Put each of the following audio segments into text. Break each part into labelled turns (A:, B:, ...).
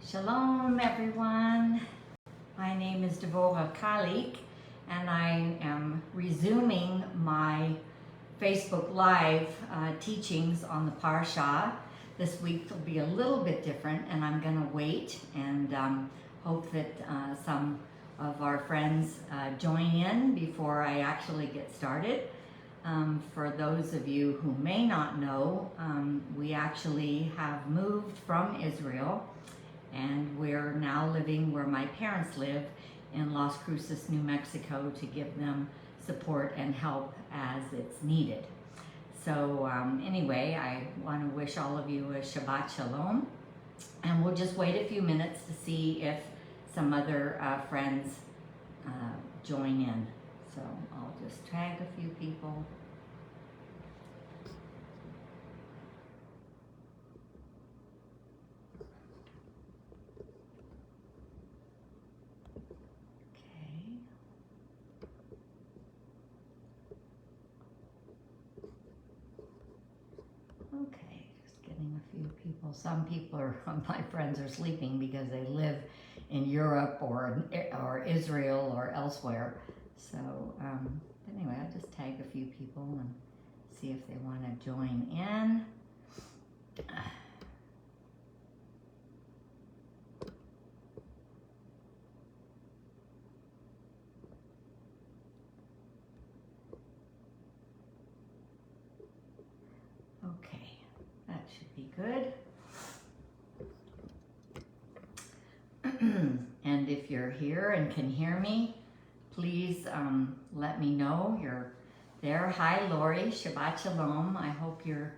A: Shalom, everyone. My name is Devorah Kalik, and I am resuming my Facebook Live teachings on the Parsha. This week will be a little bit different, and I'm going to wait and hope that some of our friends join in before I actually get started. For those of you who may not know, we actually have moved from Israel, and we're now living where my parents live in Las Cruces, New Mexico, to give them support and help as it's needed. So anyway, I want to wish all of you a Shabbat Shalom, and we'll just wait a few minutes to see if some other friends join in. So I'll just tag a few people. Okay, just getting a few people. Some people are, my friends are sleeping because they live in Europe or Israel or elsewhere. So anyway, I'll just tag a few people and see if they want to join in. Okay, that should be good. And if you're here and can hear me, please let me know you're there. Hi, Lori. Shabbat Shalom. I hope you're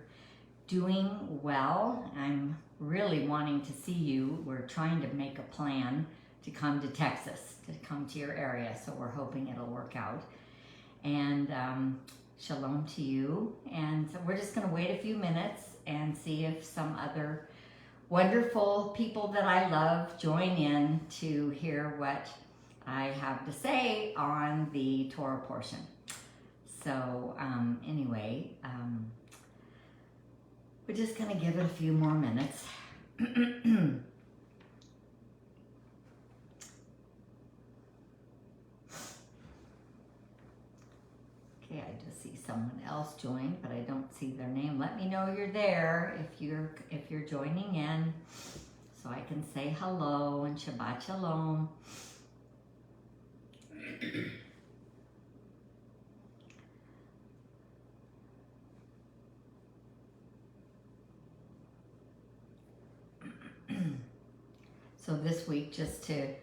A: doing well. I'm really wanting to see you. We're trying to make a plan to come to Texas, to come to your area, so we're hoping it'll work out. And shalom to you. And so we're just going to wait a few minutes and see if some other wonderful people that I love join in to hear what I have to say on the Torah portion. So anyway, we're just going to give it a few more minutes. Okay, I just see someone else joined, but I don't see their name. Let me know you're there if you're joining in, so I can say hello and Shabbat Shalom. So this week, just to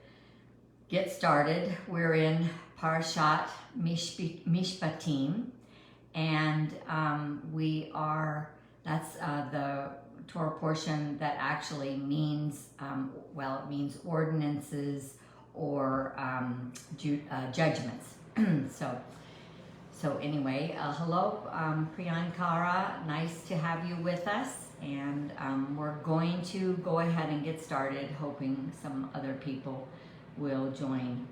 A: get started, we're in Parshat Mishpatim, and that's the Torah portion that actually means, it means ordinances or judgments. So anyway, hello, Priyankara, nice to have you with us, and we're going to go ahead and get started, hoping some other people will join.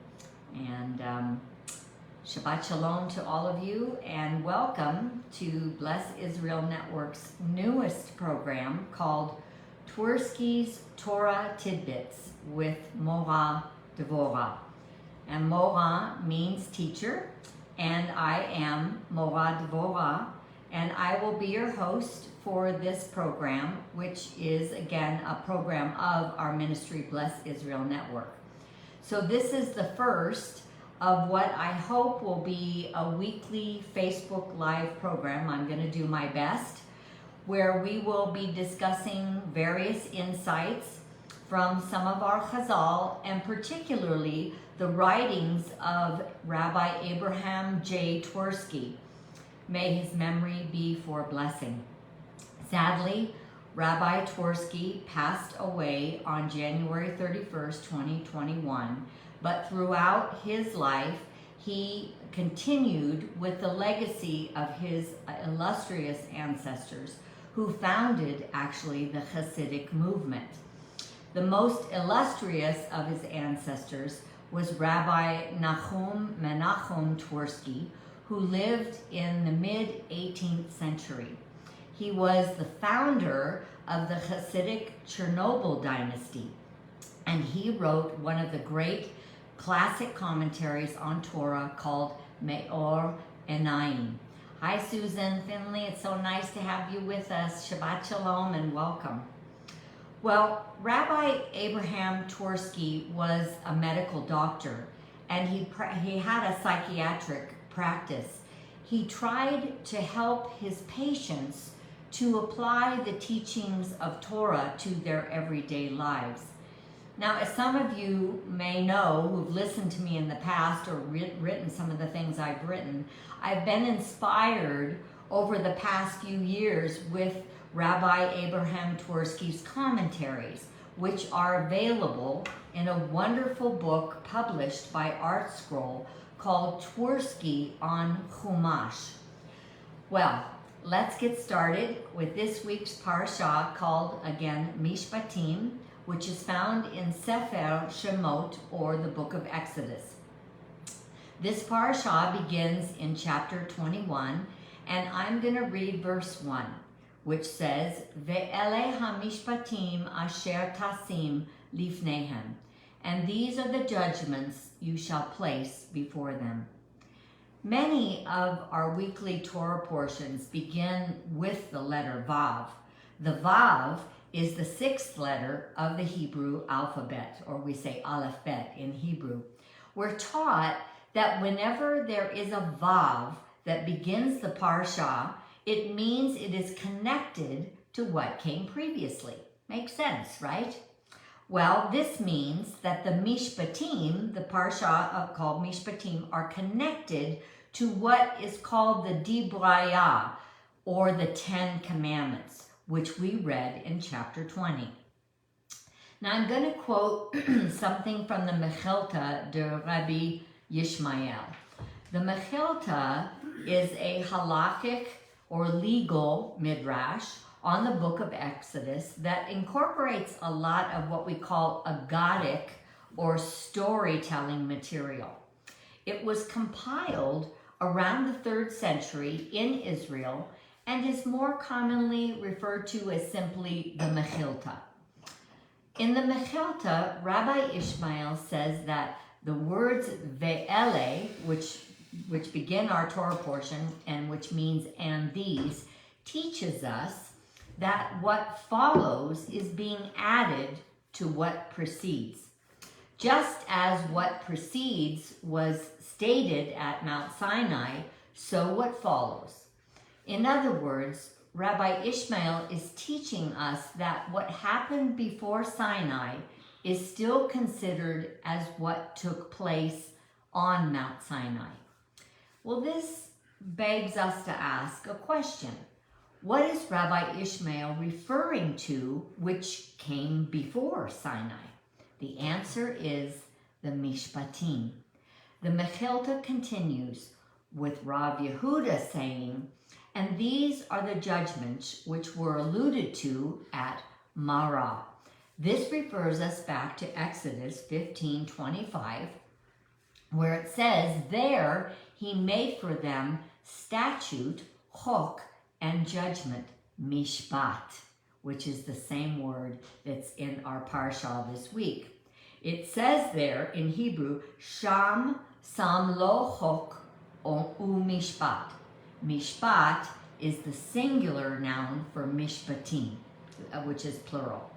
A: And Shabbat Shalom to all of you, and welcome to Bless Israel Network's newest program called Twerski's Torah Tidbits with Mora Devorah. And Mora means teacher, and I am Mora Devorah, and I will be your host for this program, which is again a program of our ministry, Bless Israel Network. So this is the first of what I hope will be a weekly Facebook Live program. I'm going to do my best, where we will be discussing various insights from some of our Chazal, and particularly the writings of Rabbi Abraham J. Twerski. May his memory be for blessing. Sadly, Rabbi Twerski passed away on January 31st, 2021, but throughout his life, he continued with the legacy of his illustrious ancestors who founded actually the Hasidic movement. The most illustrious of his ancestors was Rabbi Nahum Menachem Twerski, who lived in the mid-18th century. He was the founder of the Hasidic Chernobyl dynasty. and he wrote one of the great classic commentaries on Torah called Me'or Enayim. Hi, Susan Finley. It's so nice to have you with us. Shabbat Shalom and welcome. Well, Rabbi Abraham Twerski was a medical doctor, and he had a psychiatric practice. He tried to help his patients to apply the teachings of Torah to their everyday lives. Now, as some of you may know who've listened to me in the past or written some of the things I've written, I've been inspired over the past few years with Rabbi Abraham Twerski's commentaries, which are available in a wonderful book published by Art Scroll called Twerski on Chumash. Well, let's get started with this week's parasha called, again, Mishpatim, which is found in Sefer Shemot, or the book of Exodus. This parasha begins in chapter 21, and I'm going to read verse 1, which says, Ve'ele ha-mishpatim asher tasim lifnehem, and these are the judgments you shall place before them. Many of our weekly Torah portions begin with the letter Vav. The Vav is the sixth letter of the Hebrew alphabet, or we say Aleph Bet in Hebrew. We're taught that whenever there is a Vav that begins the parsha, it means it is connected to what came previously. Makes sense, right? Well, this means that the Mishpatim, the parsha called Mishpatim, are connected to what is called the Dibraya, or the 10 Commandments, which we read in chapter 20. Now I'm going to quote something from the Mechilta de Rabbi Yishmael. The Mechilta is a halakhic or legal midrash on the book of Exodus that incorporates a lot of what we call agadic or storytelling material. It was compiled around the 3rd century in Israel and is more commonly referred to as simply the Mechilta. In the Mechilta, Rabbi Ishmael says that the words ve'ele, which begin our Torah portion and which means and these, teaches us that what follows is being added to what precedes. Just as what precedes was stated at Mount Sinai, so what follows. In other words, Rabbi Ishmael is teaching us that what happened before Sinai is still considered as what took place on Mount Sinai. Well, this begs us to ask a question. What is Rabbi Ishmael referring to which came before Sinai? The answer is the Mishpatim. The Mechilta continues with Rav Yehuda saying, and these are the judgments which were alluded to at Marah. This refers us back to Exodus 15:25, where it says, there he made for them statute, chok, and judgment, mishpat, which is the same word that's in our parsha this week. It says there in Hebrew, sham sam lo chok u mishpat. Mishpat is the singular noun for mishpatim, which is plural.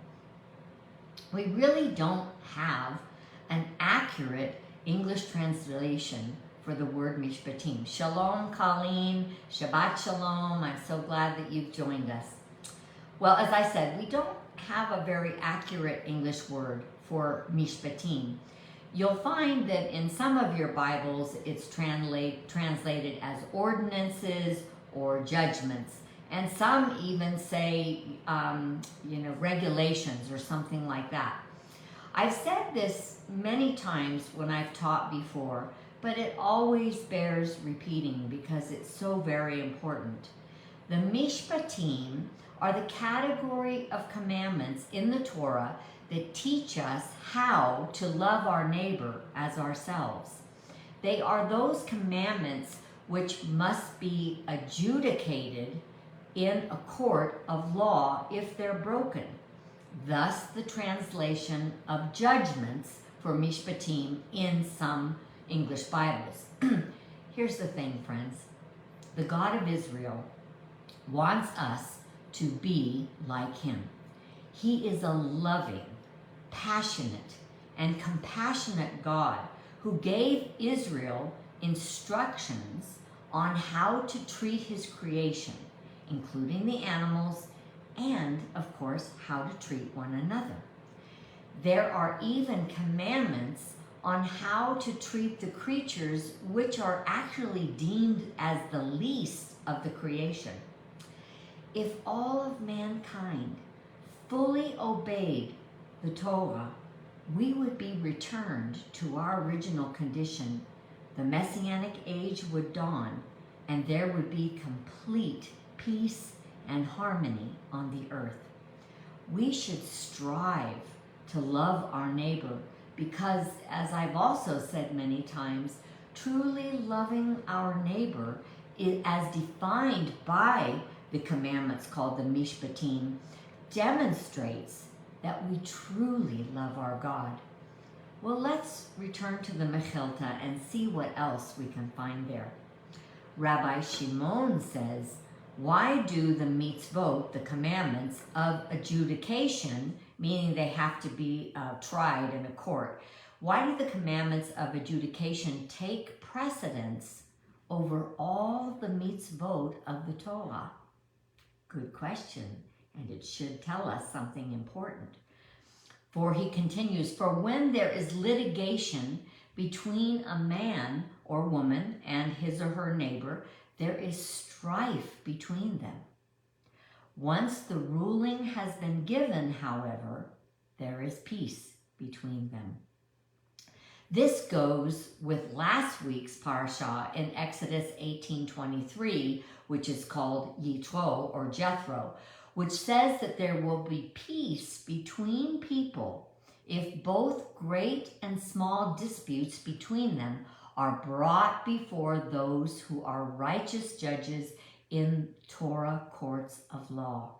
A: We really don't have an accurate English translation for the word mishpatim. Shalom, Colleen. Shabbat shalom. I'm so glad that you've joined us. Well, as I said, we don't have a very accurate English word for mishpatim. You'll find that in some of your Bibles, it's translated as ordinances or judgments. And some even say, regulations or something like that. I've said this many times when I've taught before, but it always bears repeating because it's so very important. The Mishpatim are the category of commandments in the Torah that teach us how to love our neighbor as ourselves. They are those commandments which must be adjudicated in a court of law if they're broken. thus the translation of Judgements for Mishpatim in some English Bibles. Here's the thing, friends. The God of Israel wants us to be like him. He is a loving, passionate, and compassionate God who gave Israel instructions on how to treat his creation, including the animals, and, of course, how to treat one another. There are even commandments on how to treat the creatures which are actually deemed as the least of the creation. If all of mankind fully obeyed the Torah, we would be returned to our original condition. The Messianic age would dawn, and there would be complete peace and harmony on the earth. We should strive to love our neighbor because, as I've also said many times, truly loving our neighbor is, as defined by the commandments called the Mishpatim, demonstrates that we truly love our God. Well, let's return to the Mechilta and see what else we can find there. Rabbi Shimon says, why do the mitzvot, the commandments of adjudication, meaning they have to be tried in a court, why do the commandments of adjudication take precedence over all the mitzvot of the Torah? Good question, and it should tell us something important. For he continues, for when there is litigation between a man or woman and his or her neighbor, there is strife between them. Once the ruling has been given, however, there is peace between them. This goes with last week's parashah in Exodus 18:23, which is called Yitro or Jethro, which says that there will be peace between people if both great and small disputes between them are brought before those who are righteous judges in Torah courts of law.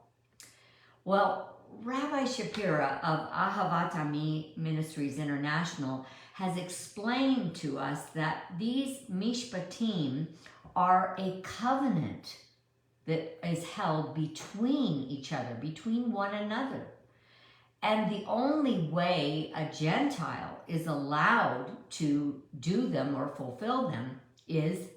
A: Well, Rabbi Shapira of Ahavat Ami Ministries International has explained to us that these Mishpatim are a covenant that is held between each other, between one another. And the only way a Gentile is allowed to do them or fulfill them is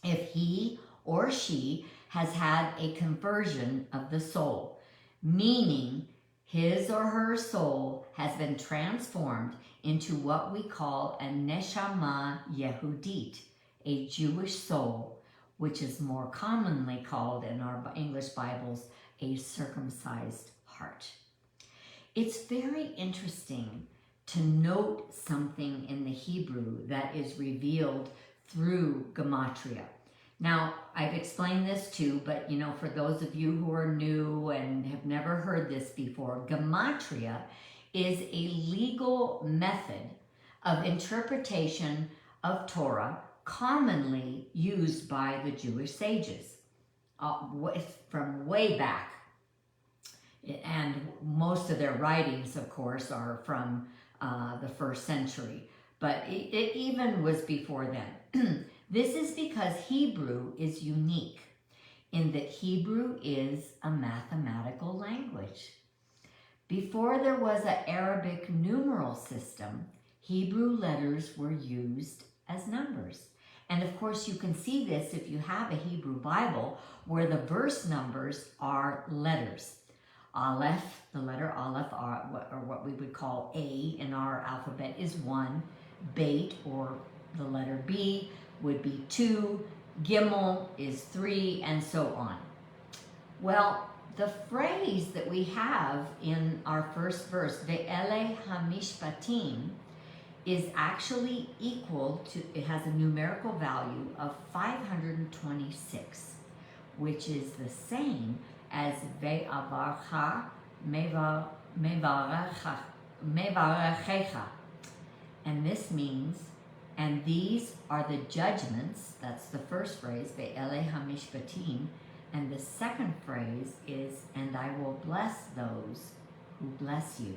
A: if he or she has had a conversion of the soul, meaning his or her soul has been transformed into what we call a neshama Yehudit, a Jewish soul, which is more commonly called in our English Bibles a circumcised heart. It's very interesting to note something in the Hebrew that is revealed through gematria. Now, I've explained this too, but for those of you who are new and have never heard this before, gematria is a legal method of interpretation of Torah commonly used by the Jewish sages from way back. And most of their writings, of course, are from the 1st century, but it even was before then. This is because Hebrew is unique in that Hebrew is a mathematical language. Before there was an Arabic numeral system, Hebrew letters were used as numbers. And of course, you can see this if you have a Hebrew Bible where the verse numbers are letters. Aleph, the letter Aleph, or what we would call A in our alphabet, is 1. Beit, or the letter B, would be 2. Gimel is 3, and so on. Well, the phrase that we have in our first verse, Ve'ele hamishpatim, is actually equal to, it has a numerical value of 526, which is the same as Ve'avarcha mevarechecha. And this means, and these are the judgments, that's the first phrase, Ve'ele hamishpatim, and the second phrase is, and I will bless those who bless you.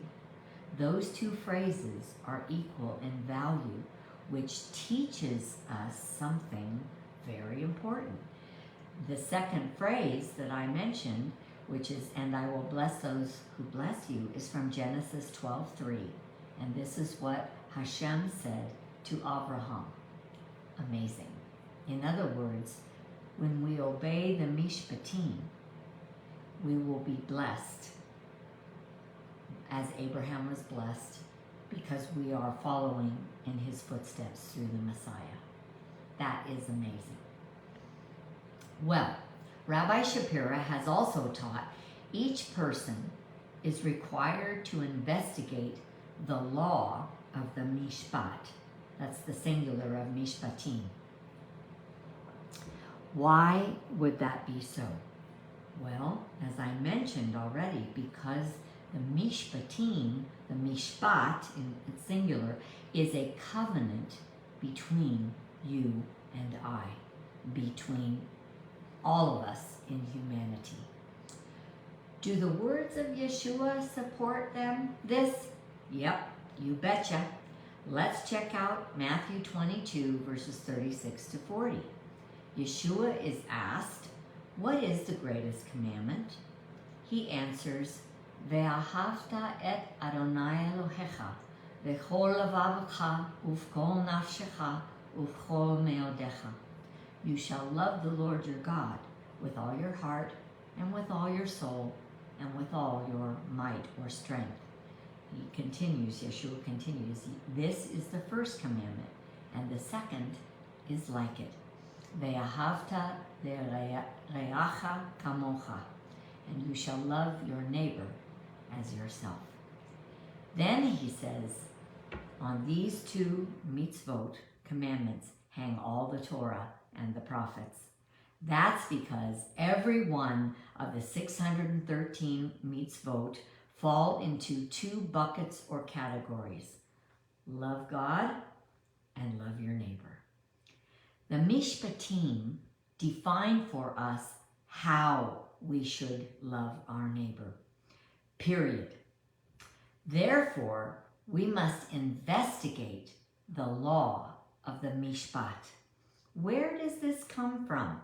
A: Those two phrases are equal in value, which teaches us something very important. The second phrase that I mentioned, which is, and I will bless those who bless you, is from Genesis 12:3. And this is what Hashem said to Abraham. Amazing. In other words, when we obey the Mishpatim, we will be blessed, as Abraham was blessed, because we are following in his footsteps through the Messiah. That is amazing. Well, Rabbi Shapira has also taught each person is required to investigate the law of the Mishpat. That's the singular of Mishpatim. Why would that be so? Well, as I mentioned already, because the Mishpatim, the Mishpat in singular, is a covenant between you and I, between all of us in humanity. Do the words of Yeshua support this? Yep, you betcha. Let's check out Matthew 22, verses 36 to 40. Yeshua is asked, what is the greatest commandment? He answers, Ve'ahavta et Adonai Elohecha, v'chol levavcha, uv'kol nafshecha, uv'chol meodecha. You shall love the Lord your God with all your heart, and with all your soul, and with all your might or strength. Yeshua continues, this is the first commandment, and the second is like it. Ve'ahavta le'reacha kamocha, and you shall love your neighbor as yourself. Then he says, on these two mitzvot, commandments, hang all the Torah and the prophets. That's because every one of the 613 mitzvot fall into two buckets or categories. Love God and love your neighbor. The Mishpatim define for us how we should love our neighbor. Period. Therefore, we must investigate the law of the Mishpat. Where does this come from?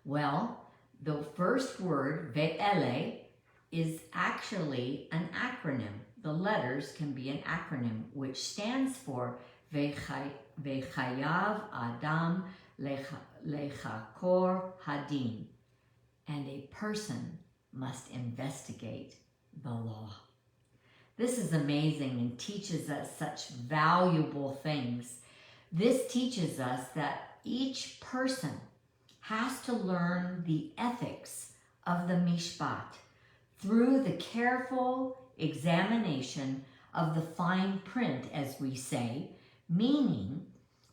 A: Well, the first word, ve'ele, is actually an acronym. The letters can be an acronym, which stands for Ve'chayav Adam Lechakor Hadin, and a person must investigate the law. This is amazing and teaches us such valuable things. This teaches us that each person has to learn the ethics of the Mishpat through the careful examination of the fine print, as we say, meaning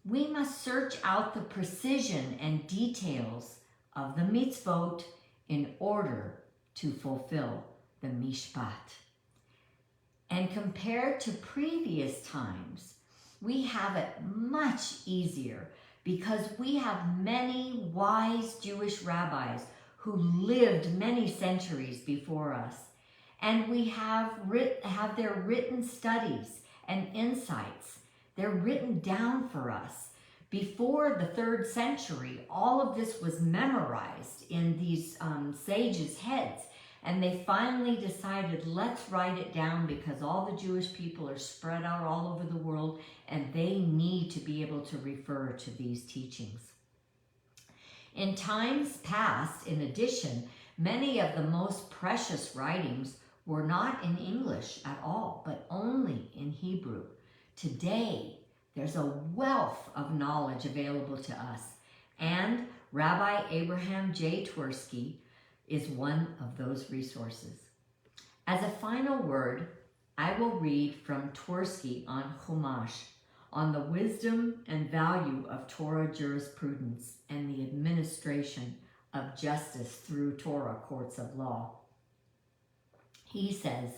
A: we must search out the precision and details of the mitzvot in order to fulfill the Mishpat. And compared to previous times, we have it much easier because we have many wise Jewish rabbis who lived many centuries before us. And we have their written studies and insights. They're written down for us. Before the 3rd century, all of this was memorized in these sages' heads. And they finally decided, let's write it down because all the Jewish people are spread out all over the world and they need to be able to refer to these teachings. In times past, in addition, many of the most precious writings were not in English at all, but only in Hebrew. Today, there's a wealth of knowledge available to us, and Rabbi Abraham J. Twerski is one of those resources. As a final word, I will read from Twerski on Chumash, on the wisdom and value of Torah jurisprudence and the administration of justice through Torah courts of law. He says,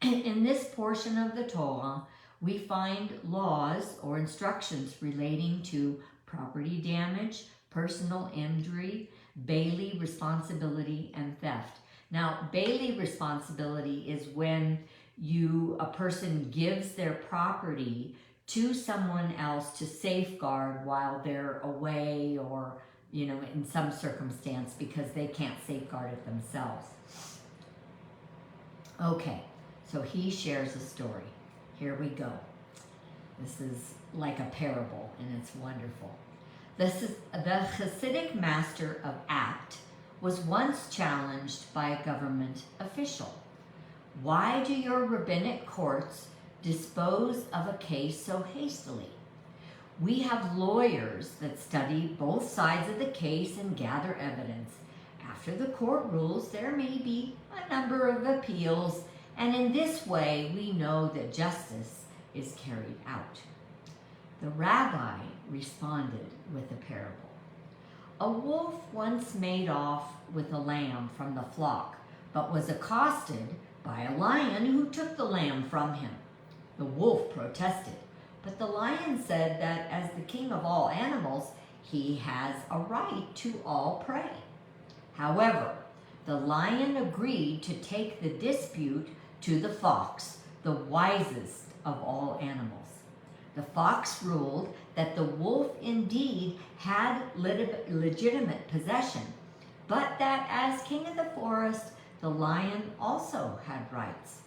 A: in this portion of the Torah, we find laws or instructions relating to property damage, personal injury, bailee responsibility, and theft. Now, Bailey responsibility is when a person gives their property to someone else to safeguard while they're away or, in some circumstance because they can't safeguard it themselves. Okay, so he shares a story. Here we go. This is like a parable, and it's wonderful. The Hasidic master of Apt was once challenged by a government official. Why do your rabbinic courts dispose of a case so hastily? We have lawyers that study both sides of the case and gather evidence. After the court rules, there may be a number of appeals, and in this way we know that justice is carried out. The rabbi responded with a parable. A wolf once made off with a lamb from the flock, but was accosted by a lion who took the lamb from him. The wolf protested, but the lion said that as the king of all animals, he has a right to all prey. However, the lion agreed to take the dispute to the fox, the wisest of all animals. The fox ruled that the wolf indeed had legitimate possession, but that as king of the forest, the lion also had rights.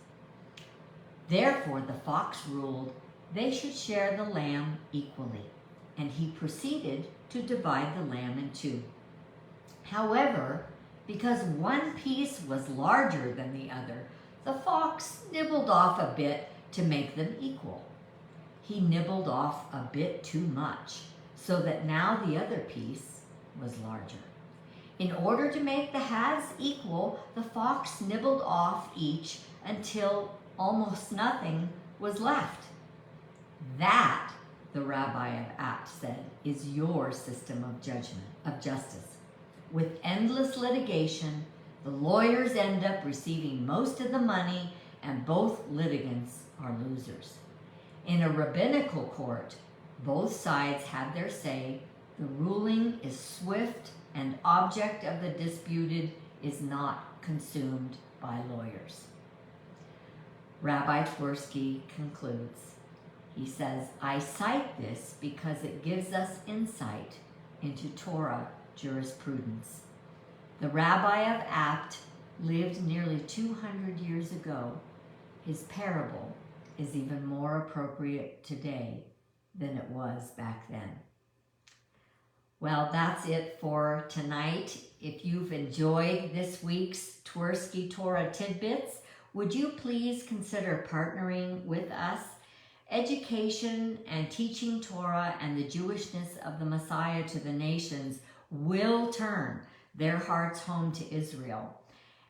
A: Therefore, the fox ruled they should share the lamb equally, and he proceeded to divide the lamb in two. However, because one piece was larger than the other, the fox nibbled off a bit to make them equal. He nibbled off a bit too much, so that now the other piece was larger. In order to make the halves equal, the fox nibbled off each until almost nothing was left. That, the rabbi of Apt said, is your system of justice. With endless litigation, the lawyers end up receiving most of the money, and both litigants are losers. In a rabbinical court, both sides have their say. The ruling is swift, and object of the disputed is not consumed by lawyers. Rabbi Twerski concludes. He says, I cite this because it gives us insight into Torah jurisprudence. The rabbi of Apt lived nearly 200 years ago. His parable is even more appropriate today than it was back then. Well, that's it for tonight. If you've enjoyed this week's Twerski Torah Tidbits, would you please consider partnering with us? Education and teaching Torah and the Jewishness of the Messiah to the nations will turn their hearts home to Israel.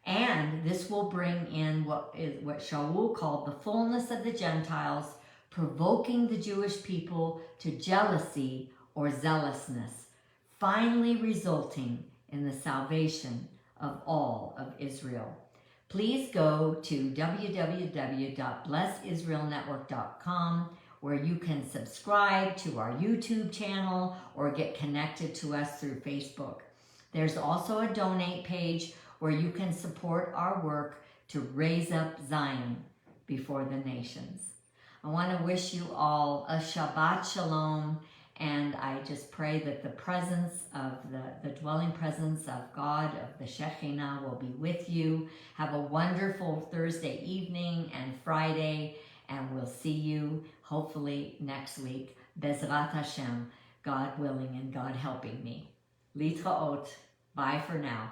A: And this will bring in what Shaul called the fullness of the Gentiles, provoking the Jewish people to jealousy or zealousness, finally resulting in the salvation of all of Israel. Please go to www.blessisraelnetwork.com, where you can subscribe to our YouTube channel or get connected to us through Facebook. There's also a donate page where you can support our work to raise up Zion before the nations. I want to wish you all a Shabbat Shalom, and I just pray that the presence of the dwelling presence of God, of the Shekhinah, will be with you. Have a wonderful Thursday evening and Friday, and we'll see you hopefully next week. Bezrat Hashem, God willing and God helping me. Litraot. Bye for now.